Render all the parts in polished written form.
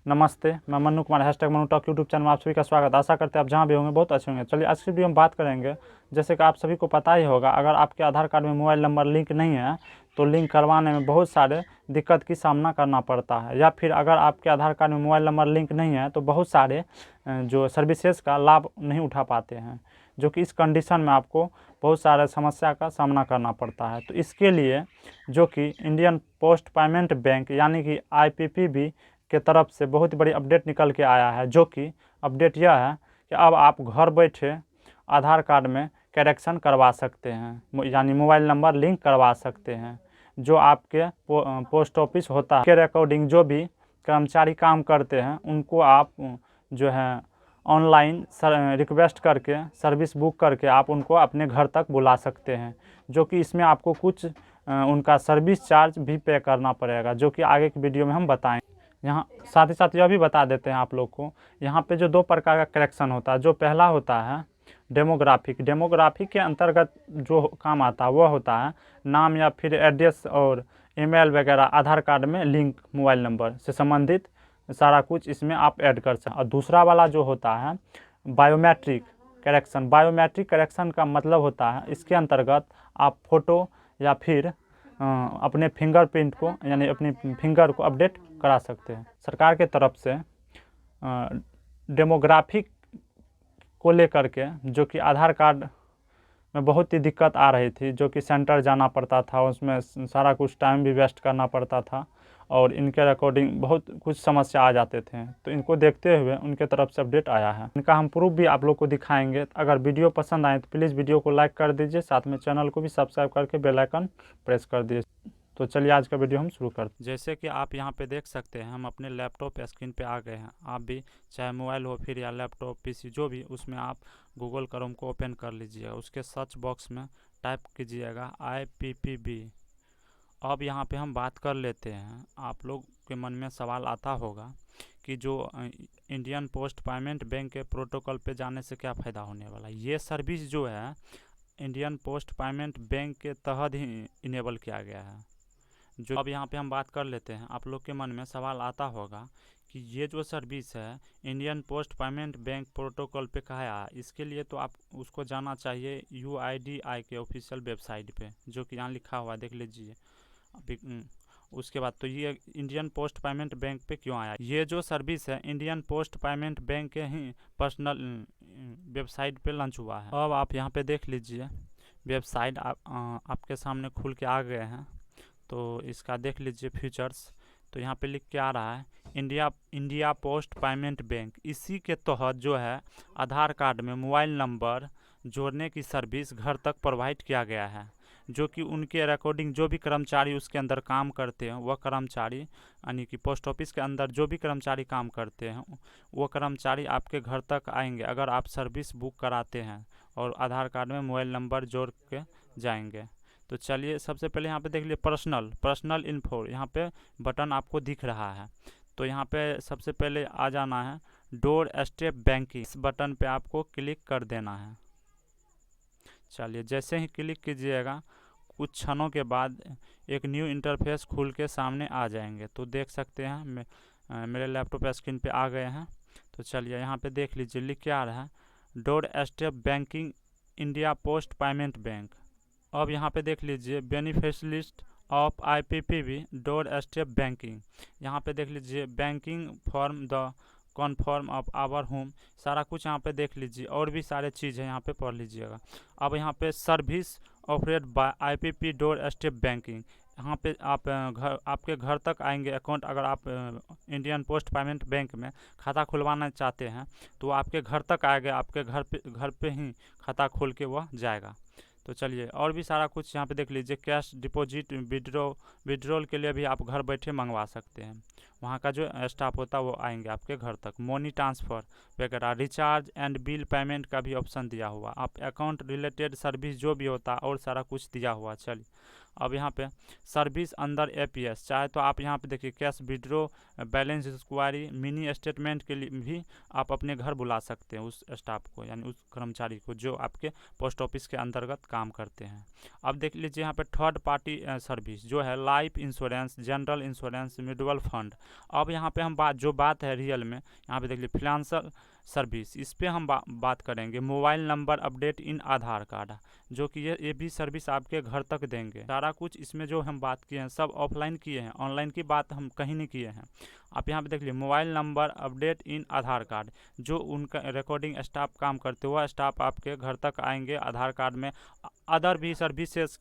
नमस्ते, मैं Mannu Kumar #Mannu talk YouTube channel में आप सभी का स्वागत। आशा करते हैं आप जहाँ भी होंगे बहुत अच्छे होंगे। चलिए आज की वीडियो में बात करेंगे, जैसे कि आप सभी को पता ही होगा, अगर आपके आधार कार्ड में मोबाइल नंबर लिंक नहीं है तो लिंक करवाने में बहुत सारे दिक्कत की सामना करना पड़ता है। या फिर अगर आपके आधार कार्ड में मोबाइल नंबर लिंक नहीं है तो बहुत सारे जो सर्विसेज का लाभ नहीं उठा पाते हैं, जो कि इस कंडीशन में आपको बहुत सारे समस्या का सामना करना पड़ता है। तो इसके लिए जो कि इंडियन पोस्ट पेमेंट बैंक यानी कि IPPB के तरफ से बहुत बड़ी अपडेट निकल के आया है, जो कि अपडेट यह है कि अब आप घर बैठे आधार कार्ड में करेक्शन करवा सकते हैं, यानी मोबाइल नंबर लिंक करवा सकते हैं। जो आपके पोस्ट ऑफिस होता है के अकॉर्डिंग जो भी कर्मचारी काम करते हैं उनको आप जो है ऑनलाइन रिक्वेस्ट करके सर्विस बुक करके आप उनको अपने घर तक बुला सकते हैं, जो कि इसमें आपको कुछ उनका सर्विस चार्ज भी पे करना पड़ेगा, जो कि आगे की वीडियो में हम बताएं। यहाँ साथ ही साथ यह भी बता देते हैं आप लोग को, यहाँ पे जो दो प्रकार का करेक्शन होता है। जो पहला होता है डेमोग्राफिक के अंतर्गत जो काम आता है वह होता है नाम या फिर एड्रेस और ईमेल वगैरह आधार कार्ड में लिंक मोबाइल नंबर से संबंधित सारा कुछ इसमें आप ऐड कर सकते हैं। और दूसरा वाला जो होता है बायोमेट्रिक करेक्शन का मतलब होता है, इसके अंतर्गत आप फ़ोटो या फिर अपने फिंगरप्रिंट को यानी अपनी फिंगर को अपडेट करा सकते हैं। सरकार के तरफ से डेमोग्राफिक को लेकर के जो कि आधार कार्ड में बहुत ही दिक्कत आ रही थी, जो कि सेंटर जाना पड़ता था, उसमें सारा कुछ टाइम भी वेस्ट करना पड़ता था और इनके अकॉर्डिंग बहुत कुछ समस्या आ जाते थे। तो इनको देखते हुए उनके तरफ से अपडेट आया है, इनका हम प्रूफ भी आप लोग को दिखाएंगे। अगर वीडियो पसंद आए तो प्लीज़ वीडियो को लाइक कर दीजिए, साथ में चैनल को भी सब्सक्राइब करके बेल आइकन प्रेस कर दीजिए। तो चलिए आज का वीडियो हम शुरू करते हैं। जैसे कि आप यहाँ पे देख सकते हैं, हम अपने लैपटॉप स्क्रीन पे आ गए हैं। आप भी चाहे मोबाइल हो फिर या लैपटॉप PC जो भी, उसमें आप गूगल क्रोम को ओपन कर लीजिएगा। उसके सर्च बॉक्स में टाइप कीजिएगा IPPB। अब यहाँ पे हम बात कर लेते हैं। आप लोग के मन में सवाल आता होगा कि जो इंडियन पोस्ट पेमेंट बैंक के प्रोटोकॉल पे जाने से क्या फ़ायदा होने वाला है। ये सर्विस जो है इंडियन पोस्ट पेमेंट बैंक के तहत ही इनेबल किया गया है। जो अब यहाँ पे हम बात कर लेते हैं, आप लोग के मन में सवाल आता होगा कि ये जो सर्विस है Indian post payment bank protocol पे कहाँ आया। इसके लिए तो आप उसको जाना चाहिए UIDAI के ऑफिशियल वेबसाइट पे, जो कि यहाँ लिखा हुआ है, देख लीजिए। अभी उसके बाद तो ये इंडियन पोस्ट पेमेंट बैंक पे क्यों आया। ये जो सर्विस है इंडियन पोस्ट पेमेंट बैंक के ही पर्सनल वेबसाइट पे लॉन्च हुआ है। अब आप यहाँ पे देख लीजिए, वेबसाइट आपके सामने खुल के आ गए हैं। तो इसका देख लीजिए फीचर्स। तो यहाँ पे लिख के आ रहा है इंडिया पोस्ट पेमेंट बैंक। इसी के तहत जो है आधार कार्ड में मोबाइल नंबर जोड़ने की सर्विस घर तक प्रोवाइड किया गया है, जो कि उनके रिकॉर्डिंग जो भी कर्मचारी उसके अंदर काम करते हैं वह कर्मचारी, यानी कि पोस्ट ऑफिस के अंदर जो भी कर्मचारी काम करते हैं वो कर्मचारी आपके घर तक आएंगे अगर आप सर्विस बुक कराते हैं और आधार कार्ड में मोबाइल नंबर जोड़ के जाएंगे। तो चलिए सबसे पहले यहाँ पे देख लीजिए पर्सनल इन्फो, यहाँ पे बटन आपको दिख रहा है। तो यहाँ पे सबसे पहले आ जाना है डोर स्टेप बैंकिंग, इस बटन पे आपको क्लिक कर देना है। चलिए जैसे ही क्लिक कीजिएगा कुछ क्षणों के बाद एक न्यू इंटरफेस खुल के सामने आ जाएंगे। तो देख सकते हैं मेरे लैपटॉप स्क्रीन पे आ गए हैं। तो चलिए यहाँ पे देख लीजिए लिख के आ रहा है door step banking India post payment bank. अब यहाँ पे देख लीजिए beneficialist of IPPB door step banking. यहाँ पे देख लीजिए banking from the comfort of our home, सारा कुछ यहाँ पे देख लीजिए। और भी सारे चीज़ है, यहाँ पे पढ़ लीजिएगा। अब यहाँ पे service offered by IPP door step banking, यहाँ पे आप आपके घर तक आएंगे अकाउंट। अगर आप इंडियन पोस्ट पेमेंट बैंक में खाता खुलवाना चाहते हैं तो आपके घर तक आएगा, आपके घर पे ही खाता खोल के वह जाएगा। तो चलिए और भी सारा कुछ यहाँ पे देख लीजिए। कैश डिपॉजिट विड्रॉल के लिए भी आप घर बैठे मंगवा सकते हैं, वहाँ का जो स्टाफ होता है वो आएंगे आपके घर तक। मनी ट्रांसफ़र वगैरह, रिचार्ज एंड बिल पेमेंट का भी ऑप्शन दिया हुआ। आप अकाउंट रिलेटेड सर्विस जो भी होता है और सारा कुछ दिया हुआ। चलिए अब यहाँ पे सर्विस अंडर एपीएस, चाहे तो आप यहाँ पे देखिए cash withdraw, balance inquiry, mini statement के लिए भी आप अपने घर बुला सकते हैं उस स्टाफ को, यानी उस कर्मचारी को जो आपके पोस्ट ऑफिस के अंतर्गत काम करते हैं। अब देख लीजिए यहाँ पे थर्ड पार्टी सर्विस जो है life insurance, general insurance, mutual fund. अब यहाँ पे हम बात है रियल में, यहाँ पे देख लीजिए फाइनेंशियल सर्विस, इस पर हम बात करेंगे। Mobile number update in Aadhaar card, जो कि ये भी सर्विस आपके घर तक देंगे। सारा कुछ इसमें जो हम बात किए हैं सब ऑफलाइन किए हैं, ऑनलाइन की बात हम कहीं नहीं किए हैं। आप यहाँ पे देख लीजिए mobile number update in Aadhaar card, जो उनका रिकॉर्डिंग स्टाफ काम करते हुआ स्टाफ आपके घर तक आएंगे आधार कार्ड में। अदर भी सर्विसेज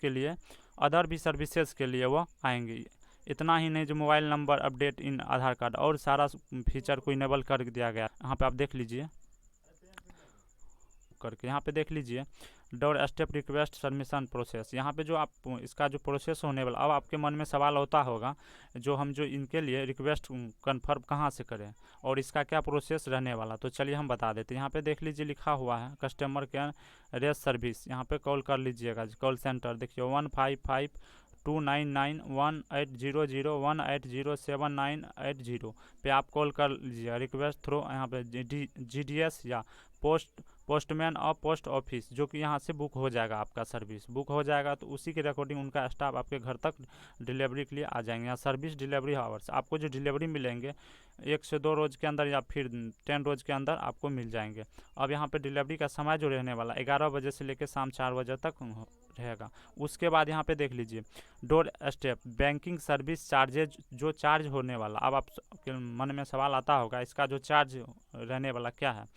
के लिए वो आएंगे। इतना ही नहीं, जो mobile number update in Aadhaar card और सारा फीचर को इनेबल कर दिया गया। यहाँ पे आप देख लीजिए करके, यहाँ पे देख लीजिए door step request submission process. यहाँ पे जो आप इसका जो प्रोसेस होने वाला, अब आपके मन में सवाल होता होगा जो इनके लिए रिक्वेस्ट कन्फर्म कहाँ से करें और इसका क्या प्रोसेस रहने वाला, तो चलिए हम बता देते हैं। यहाँ पे देख लीजिए लिखा हुआ है कस्टमर केयर रेस सर्विस, यहाँ पे कॉल कर लीजिएगा, कॉल सेंटर देखिए 155-299-18001807980 पे आप कॉल कर लीजिए रिक्वेस्ट थ्रू। यहाँ पे GDS या पोस्टमैन और पोस्ट ऑफिस, जो कि यहाँ से बुक हो जाएगा, आपका सर्विस बुक हो जाएगा तो उसी के रिकॉर्डिंग उनका स्टाफ आपके घर तक डिलीवरी के लिए आ जाएंगे। यहाँ सर्विस डिलीवरी आवर्स, आपको जो डिलीवरी मिलेंगे 1 से 2 रोज़ के अंदर या फिर 10 रोज़ के अंदर आपको मिल जाएंगे। अब यहाँ पे डिलीवरी का समय जो रहने वाला 11 बजे से लेकर शाम 4 बजे तक रहेगा। उसके बाद यहाँ पे देख लीजिए door step banking service charges, जो चार्ज होने वाला, अब आपके मन में सवाल आता होगा इसका जो चार्ज रहने वाला क्या है,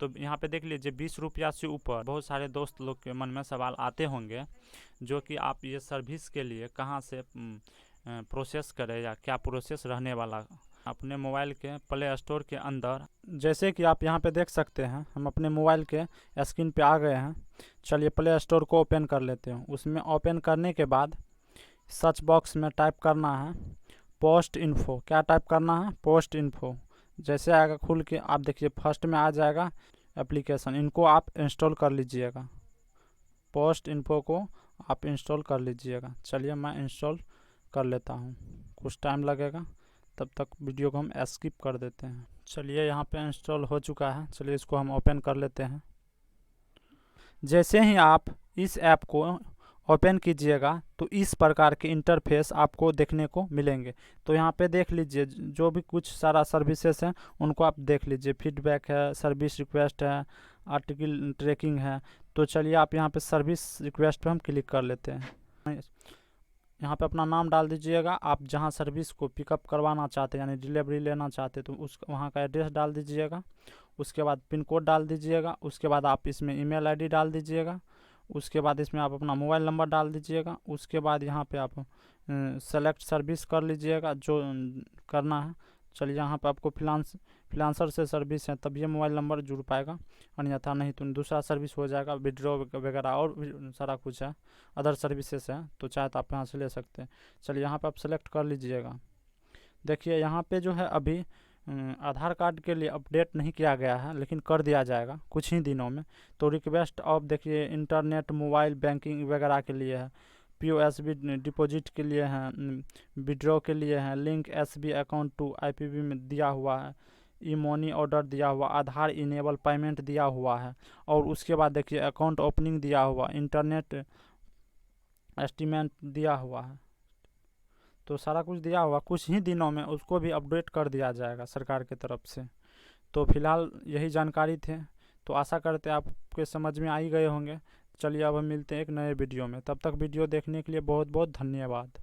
तो यहाँ पे देख लीजिए 20 रुपया से ऊपर। बहुत सारे दोस्त लोग के मन में सवाल आते होंगे जो कि आप ये सर्विस के लिए कहाँ से प्रोसेस करें या क्या प्रोसेस रहने वाला। अपने मोबाइल के प्ले स्टोर के अंदर, जैसे कि आप यहाँ पे देख सकते हैं, हम अपने मोबाइल के स्क्रीन पे आ गए हैं। चलिए प्ले स्टोर को ओपन कर लेते हैं। उसमें ओपन करने के बाद सर्च बॉक्स में टाइप करना है पोस्ट इन्फो। क्या टाइप करना है? Post info. जैसे आएगा खुल के, आप देखिए फर्स्ट में आ जाएगा एप्लीकेशन, इनको आप इंस्टॉल कर लीजिएगा। पोस्ट इन्फो को आप इंस्टॉल कर लीजिएगा। चलिए मैं इंस्टॉल कर लेता हूँ, कुछ टाइम लगेगा, तब तक वीडियो को हम स्किप कर देते हैं। चलिए यहाँ पे इंस्टॉल हो चुका है, चलिए इसको हम ओपन कर लेते हैं। जैसे ही आप इस ऐप को ओपन कीजिएगा तो इस प्रकार के इंटरफेस आपको देखने को मिलेंगे। तो यहाँ पे देख लीजिए जो भी कुछ सारा सर्विसेज हैं उनको आप देख लीजिए। फीडबैक है, सर्विस रिक्वेस्ट है, आर्टिकल ट्रैकिंग है। तो चलिए आप यहाँ पे सर्विस रिक्वेस्ट पे हम क्लिक कर लेते हैं। यहाँ पे अपना नाम डाल दीजिएगा, आप जहाँ सर्विस को पिकअप करवाना चाहते हैं यानी डिलीवरी लेना चाहते तो उस वहाँ का एड्रेस डाल दीजिएगा। उसके बाद पिन कोड डाल दीजिएगा। उसके बाद आप इसमें ईमेल आईडी डाल दीजिएगा। उसके बाद इसमें आप अपना मोबाइल नंबर डाल दीजिएगा। उसके बाद यहाँ पे आप सेलेक्ट सर्विस कर लीजिएगा जो करना है। चलिए यहाँ पे आपको फ्रीलांसर से सर्विस है तब ये मोबाइल नंबर जुड़ पाएगा, अन्यथा नहीं तो दूसरा सर्विस हो जाएगा। विड्रॉ वगैरह और भी सारा कुछ है, अदर सर्विसेज है, तो चाहे तो आप यहाँ से ले सकते हैं। चलिए यहाँ पे आप सेलेक्ट कर लीजिएगा। देखिए यहाँ पे जो है अभी आधार कार्ड के लिए अपडेट नहीं किया गया है, लेकिन कर दिया जाएगा कुछ ही दिनों में। तो रिक्वेस्ट ऑफ देखिए इंटरनेट मोबाइल बैंकिंग वगैरह के लिए है, POSB डिपॉजिट के लिए हैं, विड्रॉ के लिए हैं, link SB account to IPV में दिया हुआ है, ई मनी ऑर्डर दिया हुआ, आधार इनेबल पेमेंट दिया हुआ है, और उसके बाद देखिए अकाउंट ओपनिंग दिया हुआ, इंटरनेट एस्टीमेट दिया हुआ है। तो सारा कुछ दिया हुआ, कुछ ही दिनों में उसको भी अपडेट कर दिया जाएगा सरकार की तरफ से। तो फिलहाल यही जानकारी थे, तो आशा करते हैं आपके समझ में आ ही गए होंगे। चलिए अब हम मिलते हैं एक नए वीडियो में, तब तक वीडियो देखने के लिए बहुत बहुत धन्यवाद।